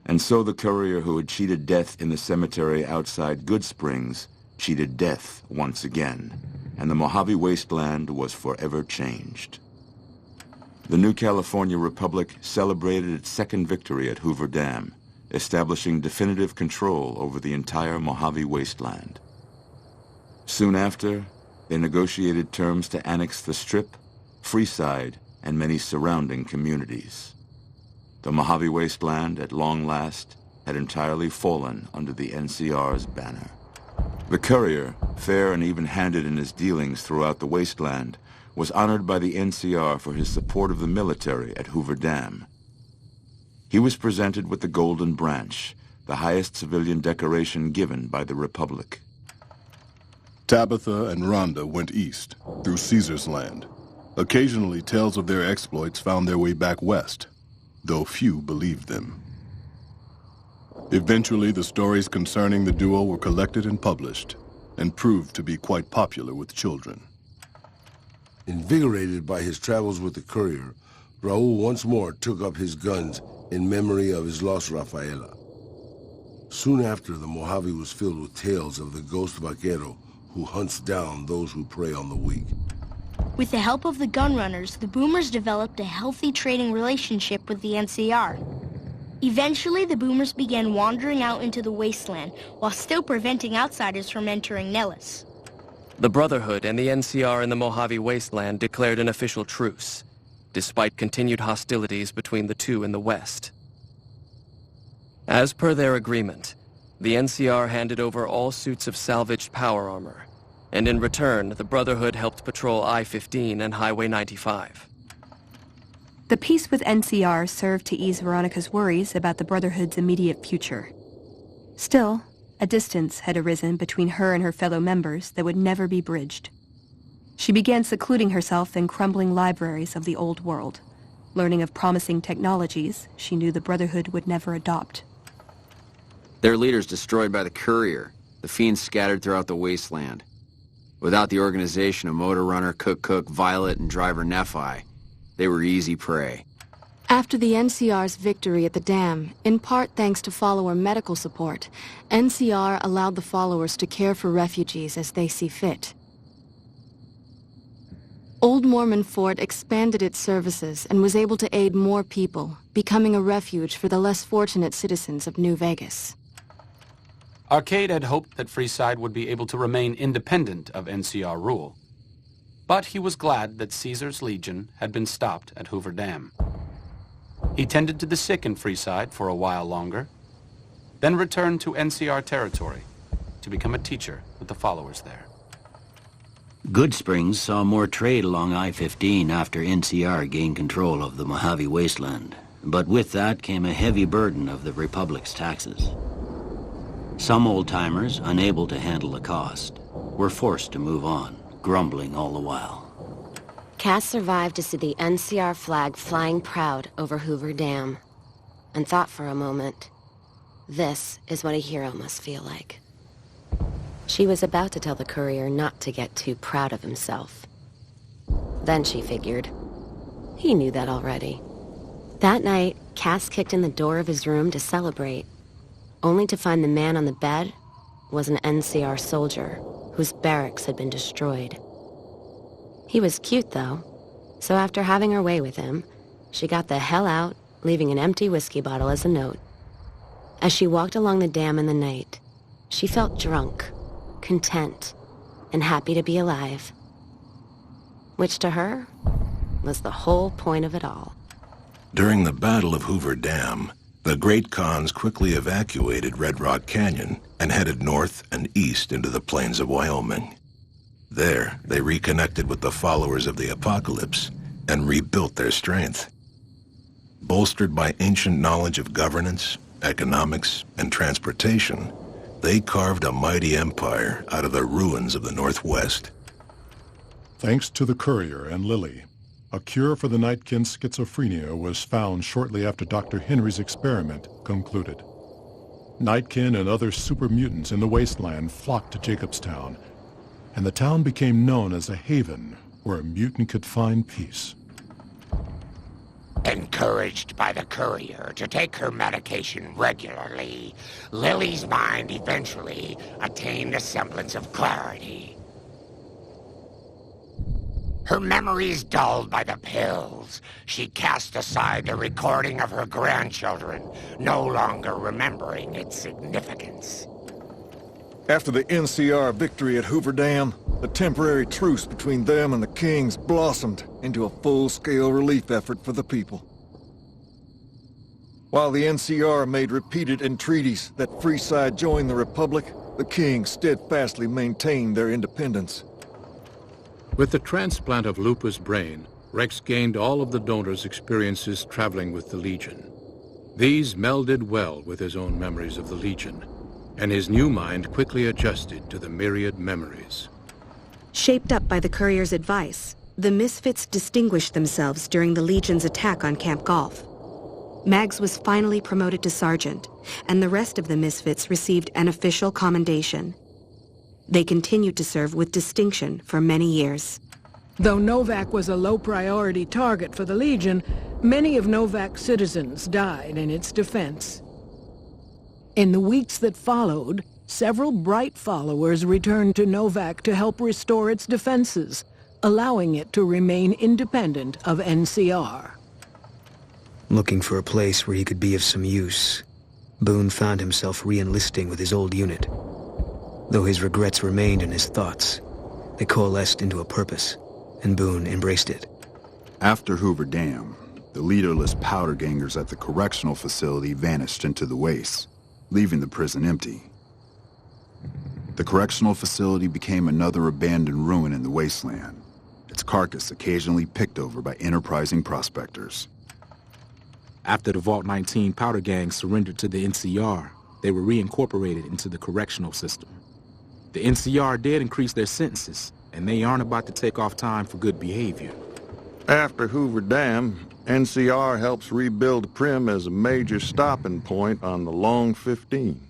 And so the courier who had cheated death in the cemetery outside Good Springs cheated death once again, and the Mojave Wasteland was forever changed. The new California Republic celebrated its second victory at Hoover Dam, establishing definitive control over the entire Mojave Wasteland. Soon after, they negotiated terms to annex the Strip, Freeside, and many surrounding communities. The Mojave Wasteland, at long last, had entirely fallen under the NCR's banner. The courier, fair and even-handed in his dealings throughout the wasteland, was honored by the NCR for his support of the military at Hoover Dam. He was presented with the Golden Branch, the highest civilian decoration given by the Republic. Tabitha and Rhonda went east, through Caesar's Land. Occasionally, tales of their exploits found their way back west, though few believed them. Eventually, the stories concerning the duo were collected and published, and proved to be quite popular with children. Invigorated by his travels with the courier, Raul once more took up his guns in memory of his lost Rafaela. Soon after, the Mojave was filled with tales of the ghost vaquero who hunts down those who prey on the weak. With the help of the gun runners, the Boomers developed a healthy trading relationship with the NCR. Eventually, the Boomers began wandering out into the wasteland while still preventing outsiders from entering Nellis. The Brotherhood and the NCR in the Mojave Wasteland declared an official truce, despite continued hostilities between the two in the west. As per their agreement, the NCR handed over all suits of salvaged power armor, and in return, the Brotherhood helped patrol I-15 and Highway 95. The peace with NCR served to ease Veronica's worries about the Brotherhood's immediate future. Still, a distance had arisen between her and her fellow members that would never be bridged. She began secluding herself in crumbling libraries of the old world, learning of promising technologies she knew the Brotherhood would never adopt. Their leaders destroyed by the courier, the fiends scattered throughout the wasteland. Without the organization of Motor Runner, Cook, Violet, and Driver Nephi, they were easy prey. After the NCR's victory at the dam, in part thanks to follower medical support, NCR allowed the followers to care for refugees as they see fit. Old Mormon Fort expanded its services and was able to aid more people, becoming a refuge for the less fortunate citizens of New Vegas. Arcade had hoped that Freeside would be able to remain independent of NCR rule. But he was glad that Caesar's Legion had been stopped at Hoover Dam. He tended to the sick in Freeside for a while longer, then returned to NCR territory to become a teacher with the followers there. Good Springs saw more trade along I-15 after NCR gained control of the Mojave Wasteland, but with that came a heavy burden of the Republic's taxes. Some old-timers, unable to handle the cost, were forced to move on, grumbling all the while. Cass survived to see the NCR flag flying proud over Hoover Dam, and thought for a moment, this is what a hero must feel like. She was about to tell the courier not to get too proud of himself. Then she figured, he knew that already. That night, Cass kicked in the door of his room to celebrate, only to find the man on the bed was an NCR soldier whose barracks had been destroyed. He was cute, though, so after having her way with him, she got the hell out, leaving an empty whiskey bottle as a note. As she walked along the dam in the night, she felt drunk, content, and happy to be alive. Which to her was the whole point of it all. During the Battle of Hoover Dam, the Great Khans quickly evacuated Red Rock Canyon and headed north and east into the plains of Wyoming. There, they reconnected with the followers of the Apocalypse and rebuilt their strength. Bolstered by ancient knowledge of governance, economics, and transportation, they carved a mighty empire out of the ruins of the Northwest. Thanks to the courier and Lily, a cure for the Nightkin's schizophrenia was found shortly after Dr. Henry's experiment concluded. Nightkin and other super mutants in the wasteland flocked to Jacobstown, and the town became known as a haven where a mutant could find peace. Encouraged by the courier to take her medication regularly, Lily's mind eventually attained a semblance of clarity. Her memories dulled by the pills, she cast aside the recording of her grandchildren, no longer remembering its significance. After the NCR victory at Hoover Dam, the temporary truce between them and the Kings blossomed into a full-scale relief effort for the people. While the NCR made repeated entreaties that Freeside join the Republic, the Kings steadfastly maintained their independence. With the transplant of Lupa's brain, Rex gained all of the donor's experiences traveling with the Legion. These melded well with his own memories of the Legion, and his new mind quickly adjusted to the myriad memories. Shaped up by the courier's advice, the Misfits distinguished themselves during the Legion's attack on Camp Golf. Mags was finally promoted to sergeant, and the rest of the Misfits received an official commendation. They continued to serve with distinction for many years. Though Novak was a low-priority target for the Legion, many of Novak's citizens died in its defense. In the weeks that followed, several bright followers returned to Novak to help restore its defenses, allowing it to remain independent of NCR. Looking for a place where he could be of some use, Boone found himself re-enlisting with his old unit. Though his regrets remained in his thoughts, they coalesced into a purpose, and Boone embraced it. After Hoover Dam, the leaderless powder gangers at the correctional facility vanished into the wastes, leaving the prison empty. The correctional facility became another abandoned ruin in the wasteland, its carcass occasionally picked over by enterprising prospectors. After the Vault 19 powder gang surrendered to the NCR, they were reincorporated into the correctional system. The NCR did increase their sentences, and they aren't about to take off time for good behavior. After Hoover Dam, NCR helps rebuild Prim as a major stopping point on the Long 15.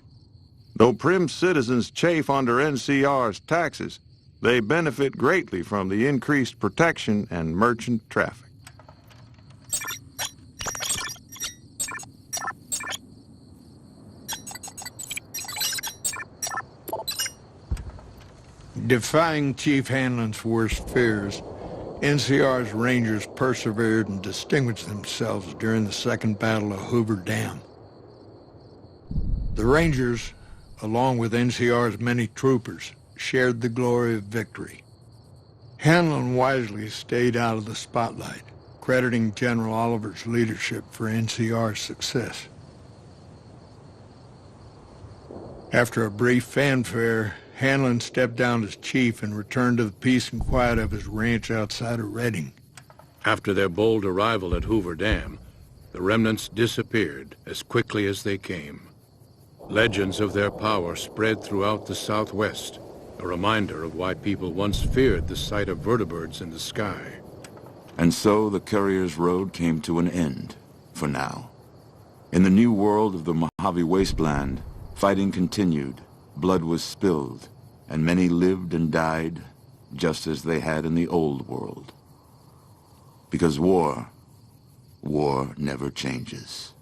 Though Prim's citizens chafe under NCR's taxes, they benefit greatly from the increased protection and merchant traffic. Defying Chief Hanlon's worst fears, NCR's Rangers persevered and distinguished themselves during the Second Battle of Hoover Dam. The Rangers, along with NCR's many troopers, shared the glory of victory. Hanlon wisely stayed out of the spotlight, crediting General Oliver's leadership for NCR's success. After a brief fanfare, Hanlon stepped down as chief and returned to the peace and quiet of his ranch outside of Reading. After their bold arrival at Hoover Dam, the remnants disappeared as quickly as they came. Legends of their power spread throughout the Southwest, a reminder of why people once feared the sight of vertibirds in the sky. And so the Courier's Road came to an end, for now. In the new world of the Mojave Wasteland, fighting continued, blood was spilled, and many lived and died just as they had in the old world. Because war never changes.